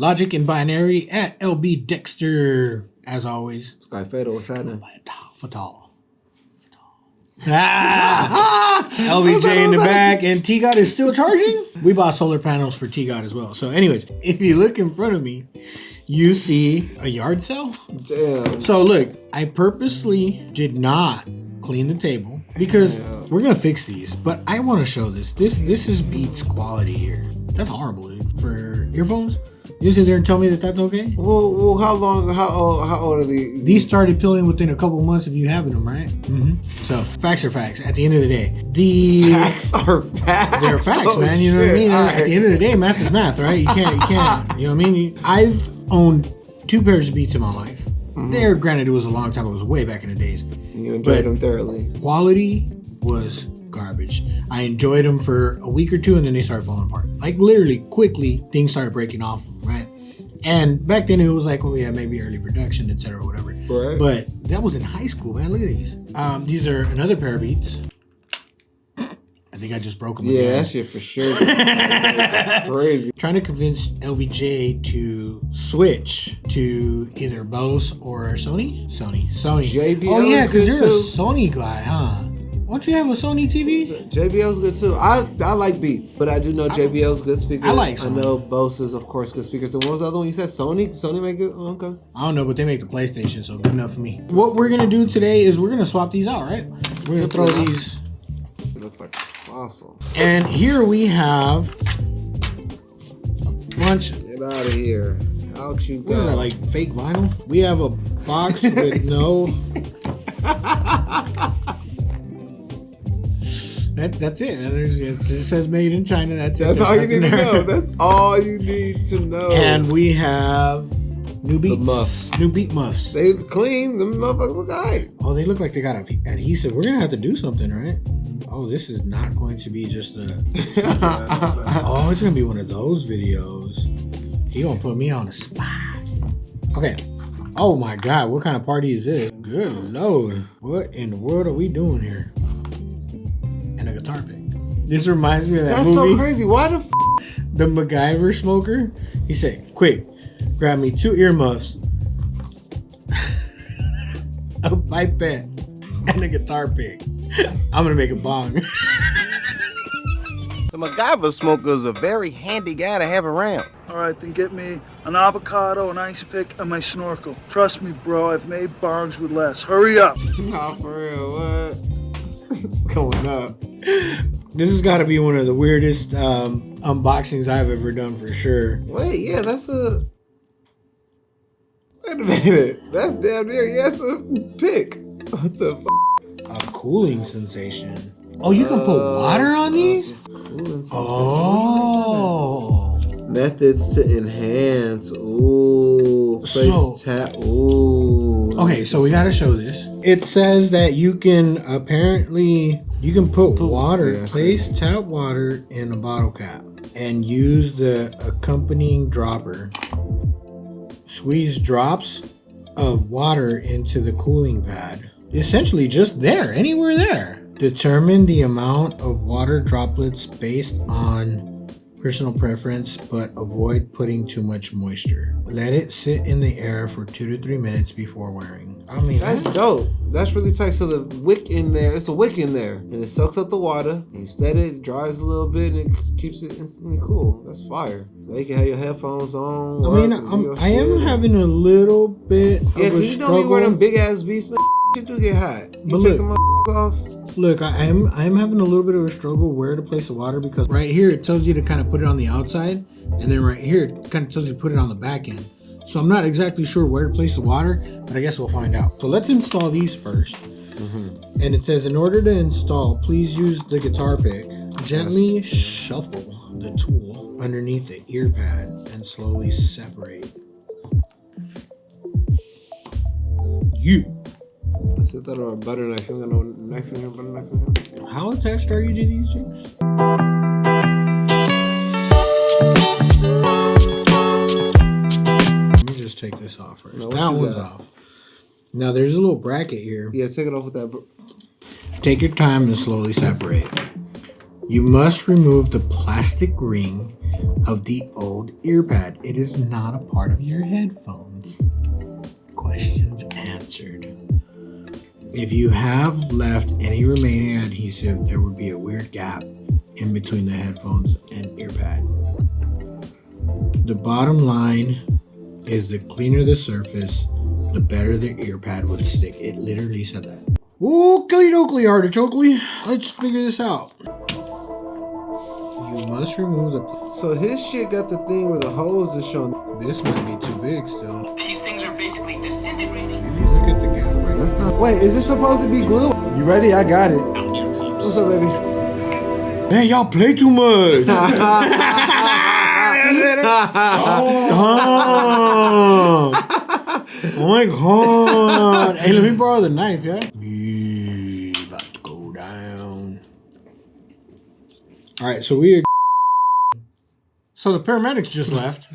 Logic and Binary at LB Dexter, as always. Sky Fatal, what's happening? Fatal. LBJ in the back, and T-God is still charging. We bought solar panels for T-God as well. So anyways, if you look in front of me, you see a yard sale. Damn. So look, I purposely did not clean the table because we're gonna fix these, but I want to show this. This is Beats quality here. That's horrible, dude. For earphones, you sit there and tell me that that's okay? Well, how old are these? These started peeling within a couple months of you having them, right? Mm-hmm. So facts are facts. At the end of the day, facts are facts. They're facts, man. You know what I mean? At the end of the day, math is math, right? You can't. You know what I mean? I've owned 2 pairs of Beats in my life. Mm-hmm. There, granted, it was a long time. It was way back in the days. You enjoyed them thoroughly. Quality was garbage. I enjoyed them for a week or 2, and then they started falling apart. Like literally, quickly, things started breaking off, right? And back then it was like, oh yeah, maybe early production, etc., whatever. Right. But that was in high school, man. Look at these. These are another pair of Beats. I think I just broke them. Yeah, that shit for sure. Crazy. Trying to convince LBJ to switch to either Bose or Sony. JBL. Oh yeah, because you're too. a Sony guy, huh? Don't you have a Sony TV? JBL's good too. I like Beats, but I do know JBL's good speakers. I like Sony. I know Bose is, of course, good speakers. And what was the other one you said? Sony? Sony make it? Oh, okay. I don't know, but they make the PlayStation, so good enough for me. What we're going to do today is we're going to swap these out, right? We're going to throw these. It looks like a fossil. And here we have a bunch. Get out of here. Out you go. What is that, like fake vinyl? We have a box with no... That's it. It just says made in China. That's all you need to know. That's all you need to know. And we have new Beats. New Beat muffs. They clean. The motherfuckers look alright. Oh, they look like they got adhesive. We're going to have to do something, right? Oh, this is not going to be just a... Oh, it's going to be one of those videos. He going to put me on the spot. Okay. Oh my God. What kind of party is this? Good Lord. What in the world are we doing here? And a guitar pick. This reminds me of that movie. That's so crazy. Why the the MacGyver smoker? He said, quick, grab me 2 earmuffs, a pipette, and a guitar pick. I'm gonna make a bong. The MacGyver smoker is a very handy guy to have around. All right, then get me an avocado, an ice pick, and my snorkel. Trust me, bro, I've made bongs with less. Hurry up. Nah, for real, what? It's going up. This has got to be one of the weirdest unboxings I've ever done for sure. Wait, yeah, that's a... Wait a minute. That's damn near, yes, a pick. What the f***? A cooling sensation. Oh, you can put water on these? Cooling sensation. Oh. Methods to enhance. Ooh. Place tap. Ooh. Okay, so we got to show this. It says that you can put water, place tap water in a bottle cap and use the accompanying dropper. Squeeze drops of water into the cooling pad. Essentially just there, anywhere there. Determine the amount of water droplets based on personal preference, but avoid putting too much moisture. Let it sit in the air for 2 to 3 minutes before wearing. I mean, that's dope. That's really tight. So the wick in there, it's a wick in there, and it soaks up the water. And you set it dries a little bit, and it keeps it instantly cool. That's fire. So you can have your headphones on. I mean, I am having a little bit of a you know struggle. You wear them big ass beats, man. You do get hot. You take them off. Look, I am having a little bit of a struggle where to place the water, because right here it tells you to kind of put it on the outside, and then right here it kind of tells you to put it on the back end. So I'm not exactly sure where to place the water, but I guess we'll find out. So let's install these first. And it says, in order to install, please use the guitar pick. Gently shuffle the tool underneath the ear pad and slowly separate. I said that, or a butter knife. You got no knife in here, butter knife in here? How attached are you to these things? Let me just take this off first. No, that one's off. Now there's a little bracket here. Yeah, take it off with that. Take your time and slowly separate. You must remove the plastic ring of the old ear pad. It is not a part of your headphones. Questions answered. If you have left any remaining adhesive, there would be a weird gap in between the headphones and ear pad. The bottom line is the cleaner the surface, the better the ear pad would stick. It literally said that. Oakley dokley artichokely. Let's figure this out. You must remove the... So his shit got the thing where the hose is showing. This might be too big still. These things are basically disintegrating. If you look at the gap right That's not. Wait, is this supposed to be glue? You ready? I got it. What's up, baby? Man, y'all play too much. Stop. Oh my god. Hey, let me borrow the knife, yeah? About to go down. Alright, so So the paramedics just left.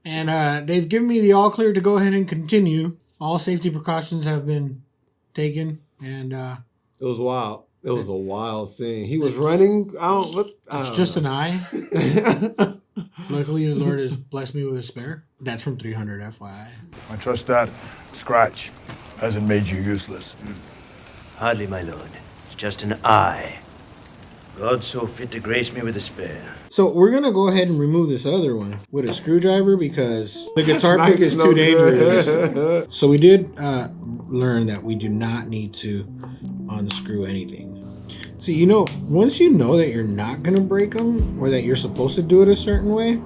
And they've given me the all clear to go ahead and continue. All safety precautions have been taken. And it was wild. It was a wild scene. He was running. It's just an eye. Luckily, the Lord has blessed me with a spare. That's from 300 FYI. I trust that scratch hasn't made you useless. Hardly, my lord. It's just an eye. God so fit to grace me with a spare. So we're going to go ahead and remove this other one with a screwdriver because the guitar pick is too dangerous. So we did learn that we do not need to unscrew anything. So, you know, once you know that you're not going to break them or that you're supposed to do it a certain way,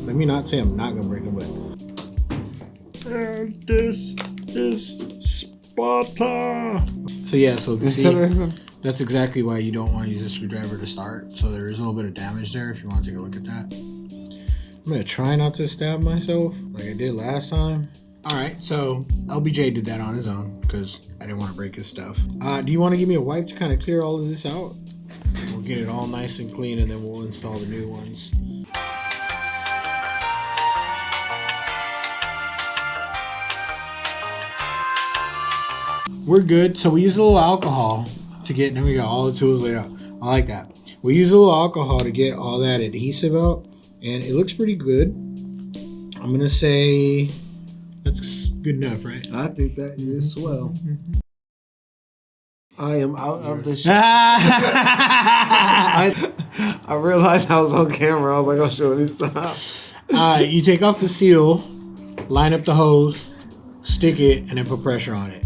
let me not say I'm not going to break them, but... this is Sparta. So, yeah, so see, that's exactly why you don't want to use a screwdriver to start. So there is a little bit of damage there if you want to take a look at that. I'm going to try not to stab myself like I did last time. All right, so LBJ did that on his own because I didn't want to break his stuff. Do you want to give me a wipe to kind of clear all of this out? We'll get it all nice and clean and then we'll install the new ones. We're good. So we use a little alcohol to get, and then we got all the tools laid out. I like that. We use a little alcohol to get all that adhesive out and it looks pretty good. I'm going to say... that's good enough, right? I think that is swell. I am out of the shit. I realized I was on camera. I was like, oh shit, let me stop. You take off the seal, line up the hose, stick it, and then put pressure on it.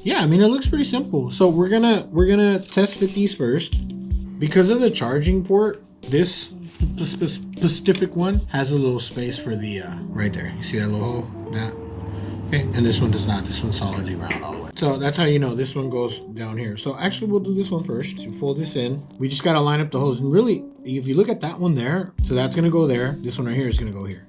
Yeah, I mean it looks pretty simple. So we're gonna test fit these first. Because of the charging port, this specific one has a little space for the right there. You see that little hole? That. Okay, and this one does not. This one's solidly round all the way. So that's how you know this one goes down here. So actually we'll do this one first. To fold this in, we just gotta line up the hose. And really, if you look at that one there, so that's gonna go there. This one right here is gonna go here.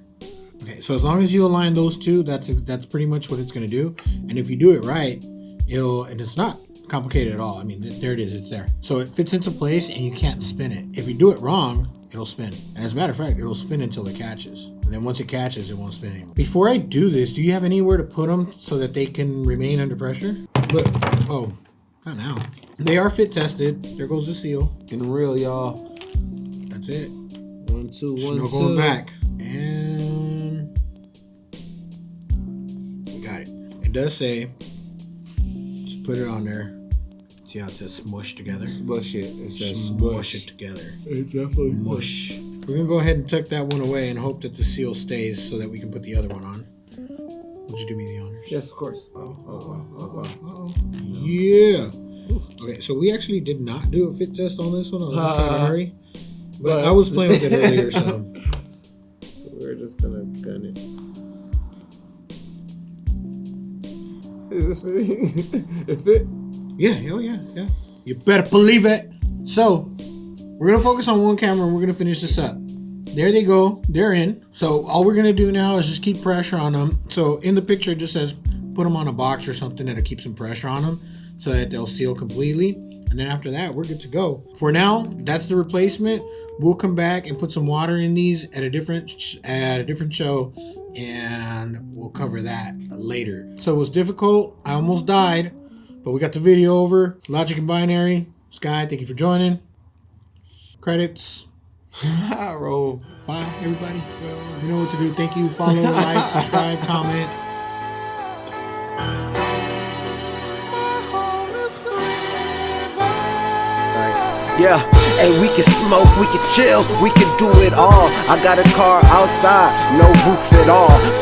Okay, so as long as you align those two, that's pretty much what it's gonna do. And if you do it right, and it's not complicated at all. I mean, there it is, it's there. So it fits into place and you can't spin it. If you do it wrong, it'll spin. And as a matter of fact, it'll spin until it catches. And then once it catches, it won't spin anymore. Before I do this, do you have anywhere to put them so that they can remain under pressure? Look, oh, not now. They are fit tested. There goes the seal. Getting real, y'all. That's it. 1, 2, 1, 2. No going back. And we got it. It does say, just put it on there. See how it says smush together? Smush it. It says smush it together. It definitely mush. We're gonna go ahead and tuck that one away and hope that the seal stays so that we can put the other one on. Would you do me the honors? Yes, of course. Yeah. Okay, so we actually did not do a fit test on this one. I was just trying to hurry. But I was playing with it earlier, so. So we're just gonna gun it. Is this fitting? It fit? Yeah. You better believe it. So, we're going to focus on one camera and we're going to finish this up. There they go. They're in. So, all we're going to do now is just keep pressure on them. So, in the picture, it just says put them on a box or something that'll keep some pressure on them so that they'll seal completely. And then after that, we're good to go. For now, that's the replacement. We'll come back and put some water in these at a different show, and we'll cover that later. So it was difficult. I almost died, but we got the video over. Logic and Binary. Sky, thank you for joining. Credits. Roll. Bye, everybody. You know what to do. Thank you. Follow, like, subscribe, comment. Yeah, hey, we can smoke, we can chill, we can do it all. I got a car outside, no roof at all.